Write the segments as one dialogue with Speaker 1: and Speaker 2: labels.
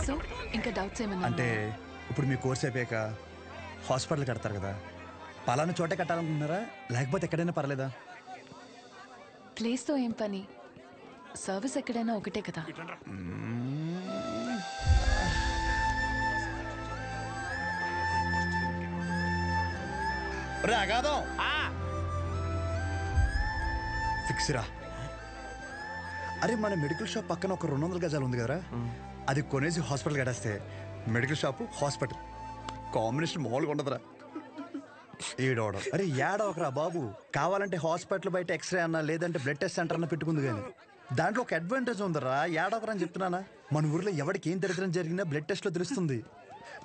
Speaker 1: So ఇంకా doubts ఏమన్నా
Speaker 2: అంటే ఇప్పుడు మీ కోర్స్ అయిపోయాక హాస్పిటల్ కడతారు కదా, పలానా చోటే కట్టాలనుకుంటున్నారా లేకపోతే ఎక్కడైనా పర్లేదా?
Speaker 1: ప్లేస్తో ఏం పని, సర్వీస్ ఎక్కడైనా ఒకటే కదా.
Speaker 2: రాగాదం ఫిక్స్ రా. అరే మన మెడికల్ షాప్ పక్కన ఒక 200 గజాలు ఉంది కదరా, అది కొనేసి హాస్పిటల్ కట్టేస్తే మెడికల్ షాప్ హాస్పిటల్ కాంబినేషన్ మామూలుగా ఉండదురా. ఏడవడం అరే ఏడవకరా బాబు, కావాలంటే హాస్పిటల్ బయట ఎక్స్రే అన్నా లేదంటే బ్లడ్ టెస్ట్ సెంటర్ అన్న పెట్టుకుంది, కానీ దాంట్లో ఒక అడ్వాంటేజ్ ఉందరా. ఏడవకరా అని చెప్తున్నానా, మన ఊర్లో ఎవరికి ఏం దరిద్రం జరిగినా బ్లడ్ టెస్ట్ లో తెలుస్తుంది.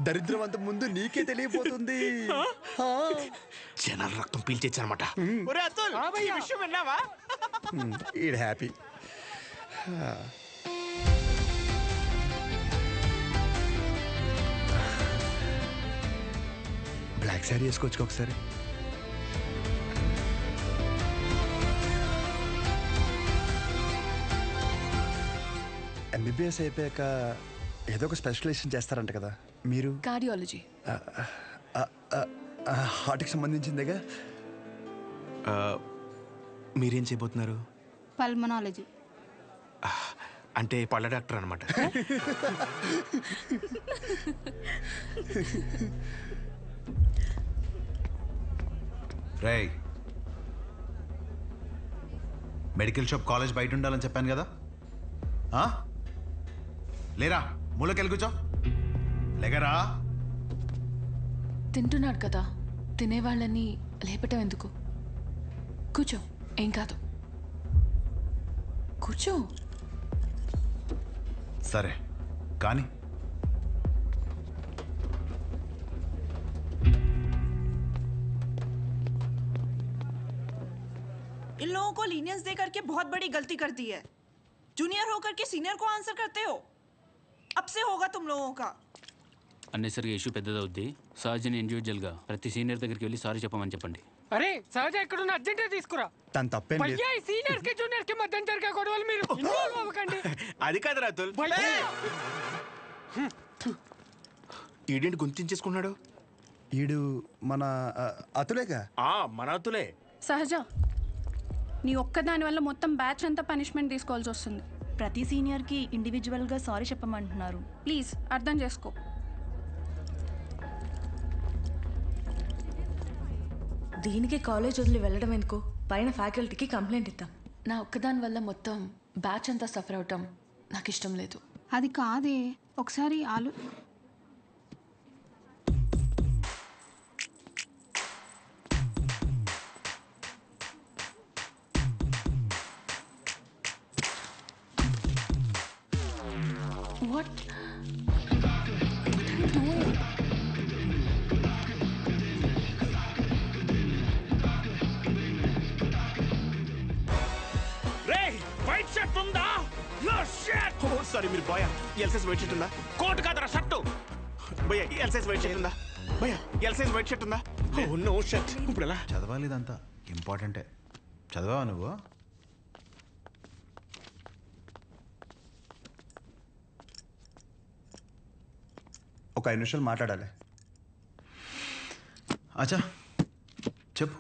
Speaker 2: దరిద్రం అంత ముందు నీకే తెలియపోతుంది.
Speaker 3: జనాల రక్తం పీల్చేచ్చనమాట.
Speaker 2: ఈడ్ హ్యాపీ. బ్లాక్ శారీ వేసుకోవచ్చు ఒకసారి. ఎంబీబీఎస్ అయిపోయాక ఏదో ఒక స్పెషలైజేషన్ చేస్తారంట కదా మీరు?
Speaker 1: కార్డియాలజీ.
Speaker 2: హార్ట్కి సంబంధించిందేగా.
Speaker 3: మీరేం చేయబోతున్నారు?
Speaker 4: పల్మనాలజీ.
Speaker 3: అంటే పళ్ళ డాక్టర్ అనమాట.
Speaker 5: రేయ్, మెడికల్ షాప్ కాలేజ్ బయట ఉండాలని చెప్పాను కదా, లేరా మూలకెళ్ళి కూర్చో. లేగరా.
Speaker 1: తింటున్నాడు కదా, తినేవాళ్ళని లేపటం ఎందుకు? కూర్చో, ఏం కాదు, కూర్చో.
Speaker 5: సరే కానీ
Speaker 6: इन लोगों को लीनियंस दे करके बहुत बड़ी गलती कर दी है। जूनियर होकर के सीनियर को आंसर करते हो, अब से होगा तुम लोगों का.
Speaker 7: అన్నెసరిగా ఇష్యూ పెద్దదవుద్ది. సహజని ఇండివిజువల్గా ప్రతి సీనియర్ దగ్గరికి వెళ్ళి సారీ చెప్పమని చెప్పండి.
Speaker 8: అరే సహజ ఎక్కడున్న అర్జెంట్ తీసుకురా.
Speaker 2: తను తప్పేం లేదు.
Speaker 8: సీనియర్ కి జూనియర్ కి మధ్య జరిగే గొడవలు మీరు ఇన్వాల్వ్ అవ్వకండి.
Speaker 3: అది కాదు రాతుల్. ఈడేంటి గుంతించేసుకున్నాడు?
Speaker 2: ఈడు మన అతులేగా.
Speaker 3: మన అతులే.
Speaker 4: సహజ, నీ ఒక్కదాని వల్ల మొత్తం బ్యాచ్ అంతా పనిష్మెంట్ తీసుకోవాల్సి వస్తుంది.
Speaker 6: ప్రతి సీనియర్ కి ఇండివిజువల్ గా సారీ చెప్పమంటున్నారు.
Speaker 4: ప్లీజ్ అర్థం చేసుకో.
Speaker 9: దీనికి కాలేజ్ వదిలి వెళ్ళడం ఎందుకు? పైన ఫ్యాకల్టీకి కంప్లైంట్ ఇద్దాం.
Speaker 1: నా ఒక్కదాని వల్ల మొత్తం బ్యాచ్ అంతా సఫర్ అవటం నాకు ఇష్టం లేదు.
Speaker 4: అది కాదే, ఒకసారి
Speaker 1: What?
Speaker 3: వైట్ షర్ట్ ఉందా? సారీ మీరు బాయ్. ఎల్ సైజ్ వైట్ షర్ట్ ఉందా? కోట్ కాదరా షర్టు. భయ్యా ఎల్ సైజ్ వైట్ షర్ట్ ఉందా? భయ్యా ఎల్ సైజ్ వైట్ షర్ట్ ఉందా? No shirt. ఇప్పుడు ఎలా
Speaker 5: చదవాలి? ఇదంతా ఇంపార్టెంటే. చదవా నువ్వు?
Speaker 2: ఒక 5 నిమిషాలు మాట్లాడాలి.
Speaker 5: అచ్చా చెప్పు.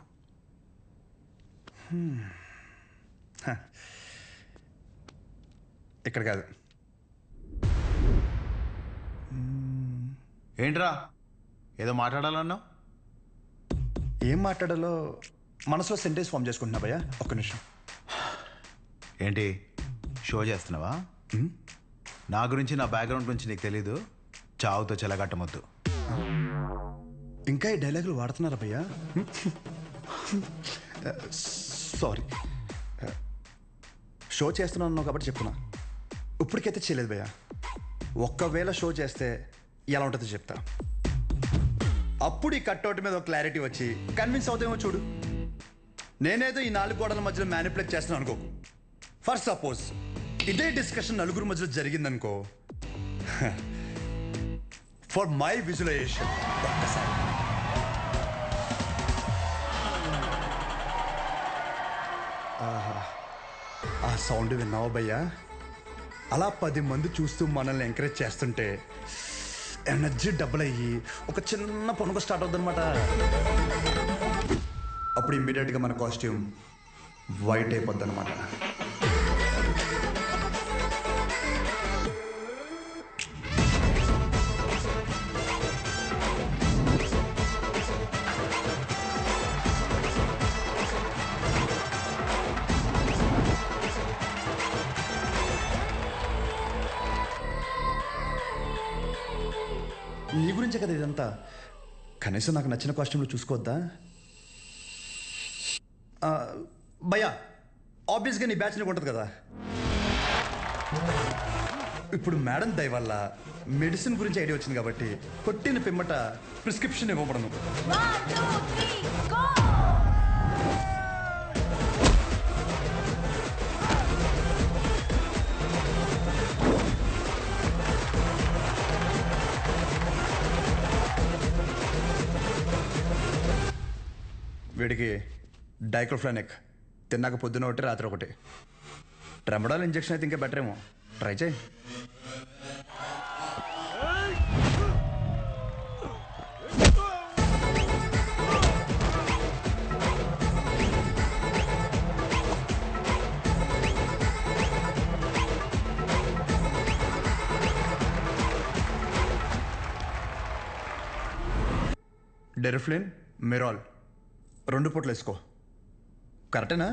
Speaker 2: ఇక్కడ కాదు.
Speaker 5: ఏంట్రా ఏదో మాట్లాడాలన్నావు?
Speaker 2: ఏం మాట్లాడాలో మనసులో సెంటెన్స్ ఫామ్ చేసుకుంటున్నా భయ్యా, ఒక్క నిమిషం.
Speaker 5: ఏంటి షో చేస్తున్నావా? నా గురించి, నా బ్యాక్గ్రౌండ్ గురించి నీకు తెలీదు. చావుతో చెలగట్టమొద్దు.
Speaker 2: ఇంకా ఈ డైలాగులు వాడుతున్నారా భయ్యా? సారీ, షో చేస్తున్నాను కాబట్టి చెప్తున్నా. ఇప్పటికైతే చేయలేదు భయ్యా. ఒక్కవేళ షో చేస్తే ఎలా ఉంటుందో చెప్తా. అప్పుడు ఈ కట్అవుట్ మీద ఒక క్లారిటీ వచ్చి కన్విన్స్ అవుతామో చూడు. నేనేదో ఈ 4 గోడల మధ్యలో మ్యానిపులేట్ చేస్తున్నాను అనుకోకు. ఫర్ సపోజ్ ఇదే డిస్కషన్ నలుగురు మధ్యలో జరిగిందనుకో, ఫర్ మై విజువలైజేషన్ ఒక్కసారి ఆ సౌండ్ విన్నావా భయ్యా? అలా 10 మంది చూస్తూ మనల్ని ఎంకరేజ్ చేస్తుంటే ఎనర్జీ డబుల్ అయ్యి ఒక చిన్న పనుక స్టార్ట్ అవుతుంది అనమాట. అప్పుడు ఇమ్మీడియట్గా మన కాస్ట్యూమ్ వైట్ అయిపోద్ది అనమాట. నీ గురించే కదా ఇదంతా. కనీసం నాకు నచ్చిన కాస్ట్యూమ్లో చూసుకోవద్దా? భయ్యా, ఆబ్వియస్గా నీ బ్యాచ్ నీకు ఉంటుంది కదా. ఇప్పుడు మేడం దయ వల్ల మెడిసిన్ గురించి ఐడియా వచ్చింది కాబట్టి కొట్టిన పిమ్మట ప్రిస్క్రిప్షన్ ఇవ్వబడను. వీడికి డైక్లోఫెనాక్ తిన్నాక పొద్దున ఒకటి రాత్రి ఒకటి. ట్రెమడాల్ ఇంజెక్షన్ అయితే ఇంకా బెటర్ ఏమో, ట్రై చేయి. డెరిఫ్లిన్, మిరాల్ 2 పూటలు వేసుకో. కరెక్టేనా?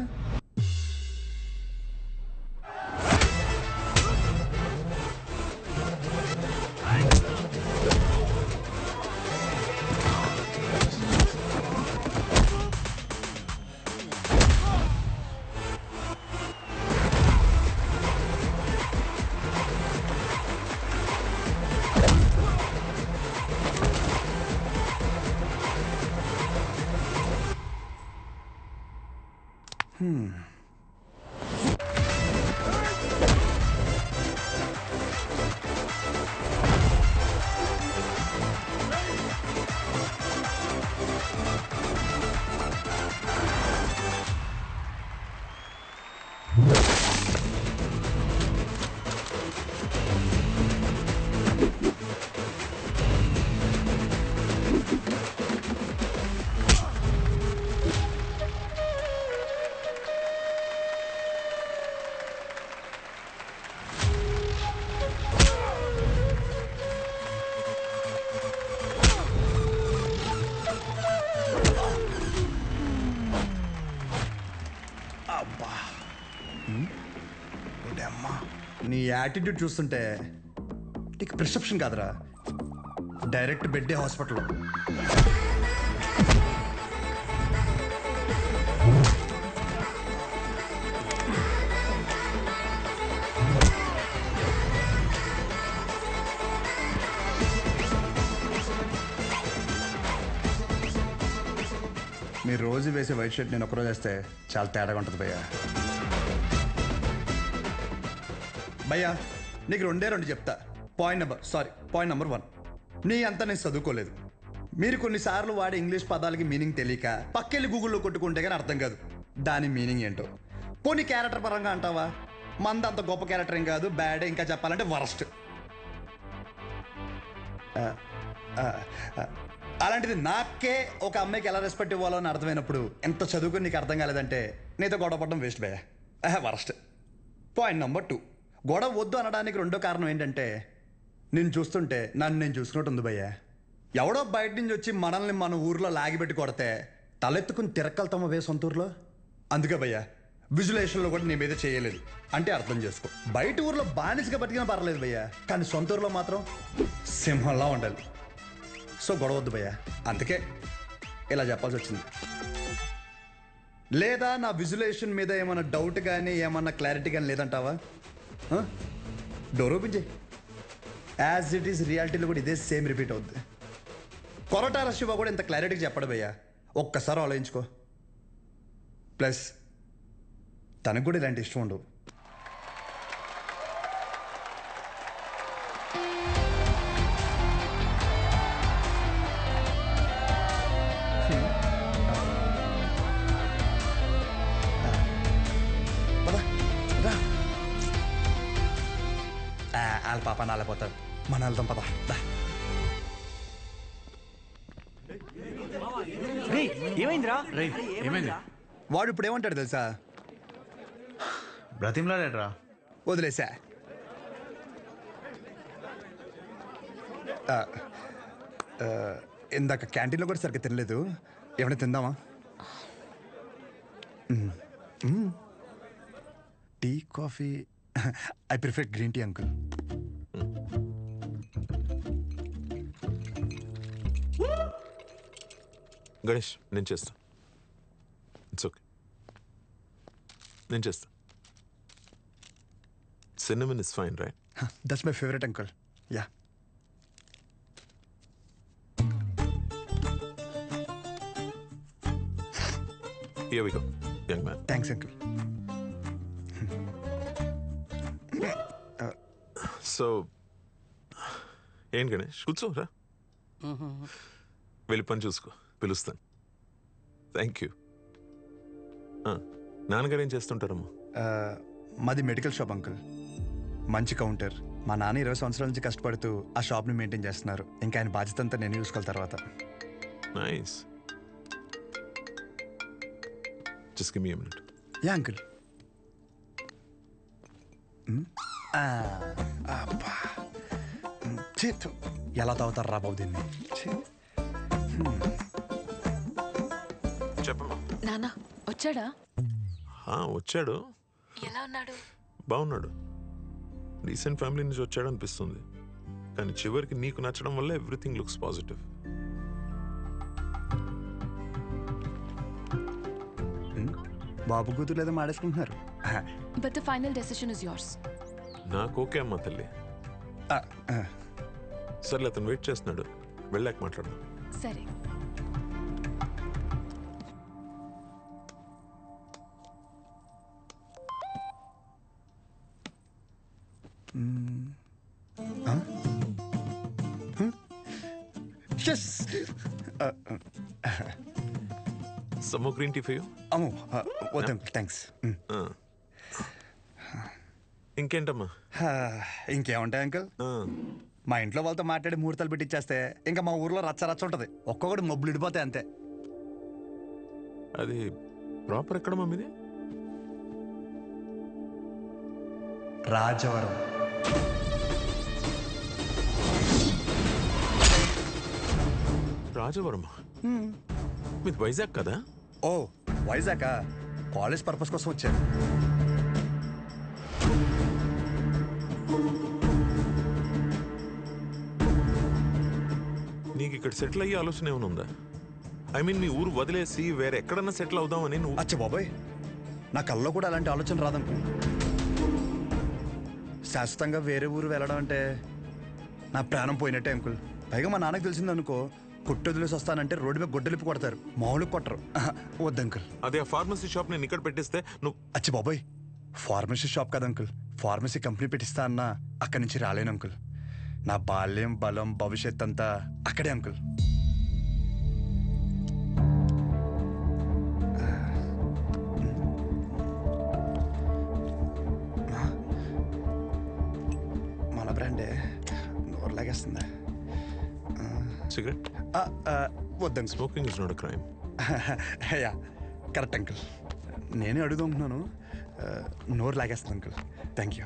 Speaker 2: నీ యాటిట్యూడ్ చూస్తుంటే నీకు ప్రిస్క్రిప్షన్ కాదురా, డైరెక్ట్ బెడ్డే హాస్పిటల్. మీరు రోజు వేసే వైట్ షర్ట్ నేను ఒకరోజు వేస్తే చాలా తేడాగా ఉంటుంది భయ్యా. భయ్యా నీకు 2 చెప్తా. పాయింట్ నెంబర్ 1, నీ అంతా నేను చదువుకోలేదు. మీరు కొన్నిసార్లు వాడే ఇంగ్లీష్ పదాలకి మీనింగ్ తెలియక పక్కెళ్ళి గూగుల్లో కొట్టుకుంటే కానీ అర్థం కాదు దాని మీనింగ్ ఏంటో. పోనీ క్యారెక్టర్ పరంగా అంటావా, మంద అంత గొప్ప క్యారెక్టర్ ఏం కాదు, బ్యాడ్, ఇంకా చెప్పాలంటే వరస్ట్. అలాంటిది నాకే ఒక అమ్మాయికి ఎలా రెస్పెక్ట్ ఇవ్వాలో అని అర్థమైనప్పుడు ఎంత చదువుకుని నీకు అర్థం కాలేదంటే నీతో గొడవ పడడం వేస్ట్ భయ్యా, వరస్ట్. పాయింట్ నెంబర్ 2, గొడవ వద్దు అనడానికి 2వ కారణం ఏంటంటే నేను చూస్తుంటే నన్ను నేను చూసుకున్నట్టు ఉంది భయ్యా. ఎవడో బయట నుంచి వచ్చి మనల్ని మన ఊర్లో లాగిపెట్టి కొడితే తలెత్తుకుని తిరక్కలుతామా వే సొంత ఊర్లో. అందుకే భయ్యా విజులేషన్లో కూడా నీ మీద చేయలేదు అంటే అర్థం చేసుకో. బయట ఊర్లో బానిసగా బతికినా పర్లేదు భయ్యా, కానీ సొంత ఊర్లో మాత్రం సింహంలా ఉండాలి. సో గొడవ వద్దు భయ్యా, అందుకే ఇలా చెప్పాల్సి వచ్చింది. లేదా నా విజులేషన్ మీద ఏమైనా డౌట్ కానీ ఏమన్నా క్లారిటీ కానీ లేదంటావా? డోర్ ఓపెన్ చేయి. యాజ్ ఇట్ ఈస్ రియాలిటీలో కూడా ఇదే సేమ్ రిపీట్ అవుద్ది. కొరటాల శివ కూడా ఇంత క్లారిటీగా చెప్పడు భయ్యా, ఒక్కసారి ఆలోచించుకో. ప్లస్ తనకు కూడా ఇలాంటి ఇష్టం ఉండవు. వాళ్ళ పాప నాలపోతారు. మన వెళ్దాం పద.
Speaker 3: ఏమైందిరా?
Speaker 5: ఏమైంది?
Speaker 2: వాడు ఇప్పుడు ఏమంటాడు తెలుసా?
Speaker 5: బ్రతిమ్లాడేట్రా?
Speaker 2: వదిలేసా. ఇందాక క్యాంటీన్లో కూడా సరిగ్గా తినలేదు. ఏమైనా తిందామా? Tea coffee? I prefer green tea uncle.
Speaker 10: Ganesh నేను చేస్తా. ఇట్స్ ఓకే, నేను చేస్తా. Cinnamon is fine right?
Speaker 2: That's my favourite uncle. Yeah.
Speaker 10: Here we go, young man.
Speaker 2: Thanks uncle.
Speaker 10: So ఏంటి గణేష్, కూర్చోరా. వెళ్ళి పని చూసుకో, పిలుస్తాను. Thank you. నాన్నగారు ఏం చేస్తుంటారమ్మా?
Speaker 2: మాది మెడికల్ షాప్ అంకుల్. మంచి కౌంటర్. మా నాన్న 20 సంవత్సరాల నుంచి కష్టపడుతూ ఆ షాప్ని మెయింటైన్ చేస్తున్నారు. ఇంకా ఆయన బాధ్యత అంతా నేను చూసుకోవాలి తర్వాత.
Speaker 10: Nice. Just give me a minute.
Speaker 2: Yeah uncle. చేతు ఎలా తాగుతారు రా బాబు దీన్ని.
Speaker 10: చెప్పమ్మా.
Speaker 1: నాన్న వచ్చాడా?
Speaker 10: వచ్చాడు.
Speaker 1: ఎలా ఉన్నాడు?
Speaker 10: బాగున్నాడు. రీసెంట్ ఫ్యామిలీ నుంచి వచ్చాడు అనిపిస్తుంది, కానీ చివరికి నీకు నచ్చడం వల్ల ఎవ్రీథింగ్ లుక్స్ పాజిటివ్.
Speaker 2: బాబు కూతురు లేదా మాడేసుకుంటున్నారు.
Speaker 1: But the final decision is yours.
Speaker 10: నాకు ఓకే అమ్మా తల్లి. సర్లే, అతను వెయిట్ చేస్తున్నాడు, వెళ్ళాక మాట్లాడదాం.
Speaker 1: సరే.
Speaker 10: Some more green tea for you?
Speaker 2: అమ్మో వద్దు అంకుల్, థ్యాంక్స్.
Speaker 10: ఇంకేంటమ్మా?
Speaker 2: ఇంకేముంటాయి అంకుల్, మా ఇంట్లో వాళ్ళతో మాట్లాడి ముహూర్తాలు పెట్టిచ్చేస్తే ఇంకా మా ఊర్లో రచ్చ రచ్చ ఉంటుంది. ఒక్కొక్కటి మబ్బులు ఇడిపోతాయి అంతే.
Speaker 10: అది ప్రాపర్ ఎక్కడమ్మా మీది?
Speaker 2: రాజవరం.
Speaker 10: రాజవరమా? మీది వైజాగ్ కదా?
Speaker 2: ఓ వైజాగ్, కాలేజ్ పర్పస్ కోసం వచ్చాను.
Speaker 10: నీకు ఇక్కడ సెటిల్ అయ్యే ఆలోచన ఏమైనా ఉందా? ఐ మీన్ మీ ఊరు వదిలేసి వేరే ఎక్కడన్నా సెటిల్ అవుదామని నువ్వు?
Speaker 2: అచ్చా బాబాయ్, నా కల్లో కూడా అలాంటి ఆలోచన రాదనుకో. శాశ్వతంగా వేరే ఊరు వెళ్ళడం అంటే నా ప్రాణం పోయినట్టే అంకుల్. పైగా మా నాన్నకు తెలిసిందనుకో, కొట్టు వదిలేసి వస్తానంటే రోడ్డు మీద గొడ్డలిపి కొడతారు, మామూలుగా కొట్టరు. వద్దు అంకుల్.
Speaker 10: అదే ఆ ఫార్మసీ షాప్ నేను ఇక్కడ పెట్టిస్తే నువ్వు?
Speaker 2: అచ్చి బాబాయ్, ఫార్మసీ షాప్ కదా అంకుల్, ఫార్మసీ కంపెనీ పెట్టిస్తా అన్నా అక్కడి నుంచి రాలేను అంకుల్. నా బాల్యం, బలం, భవిష్యత్ అంతా అక్కడే అంకుల్. మన బ్రాండే నోరు లాగేస్తుందా?
Speaker 10: సిగరెట్?
Speaker 2: వద్దండి.
Speaker 10: Smoking is not a crime.
Speaker 2: Yeah correct uncle. నేనే అడుగుతున్నాను. నోరు లాగేస్తుంది uncle. Thank you.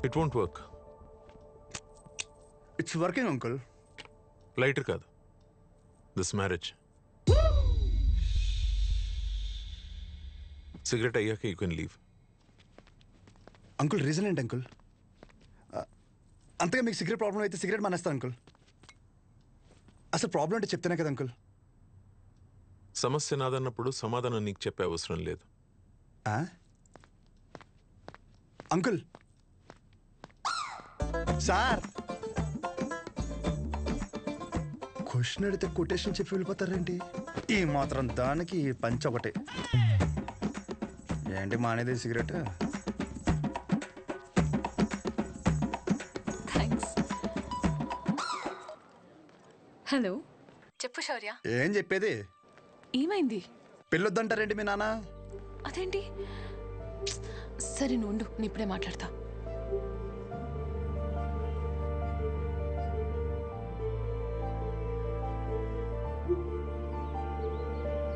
Speaker 10: It won't work.
Speaker 2: It's working uncle.
Speaker 10: Lighter కాదు, దిస్ మ్యారేజ్. సిగరెట్ అయ్యాక you can leave.
Speaker 2: Uncle reason ఏంటి అంకుల్? అంతగా మీకు సిగరెట్ ప్రాబ్లం అయితే సిగరెట్ మానేస్తాను అంకుల్. అసలు ప్రాబ్లం అంటే చెప్తేనే కదా అంకుల్.
Speaker 10: సమస్య నాదన్నప్పుడు సమాధానం నీకు చెప్పే అవసరం లేదు.
Speaker 2: అంకుల్ సార్, క్వశ్చన్ అడిగితే కొటేషన్ చెప్పి వెళ్ళిపోతారేంటి? ఈ మాత్రం దానికి పంచ ఒకటి ఏంటి మానేది సిగరెట్?
Speaker 1: హలో, చెప్పు శౌర్య.
Speaker 2: ఏం చెప్పేది?
Speaker 1: ఏమైంది?
Speaker 2: పెళ్ళొద్దంటారేంటి మీ నాన్న?
Speaker 1: అదేంటి? సరే నువ్వు ఉండు, నేను ఇప్పుడే మాట్లాడతా.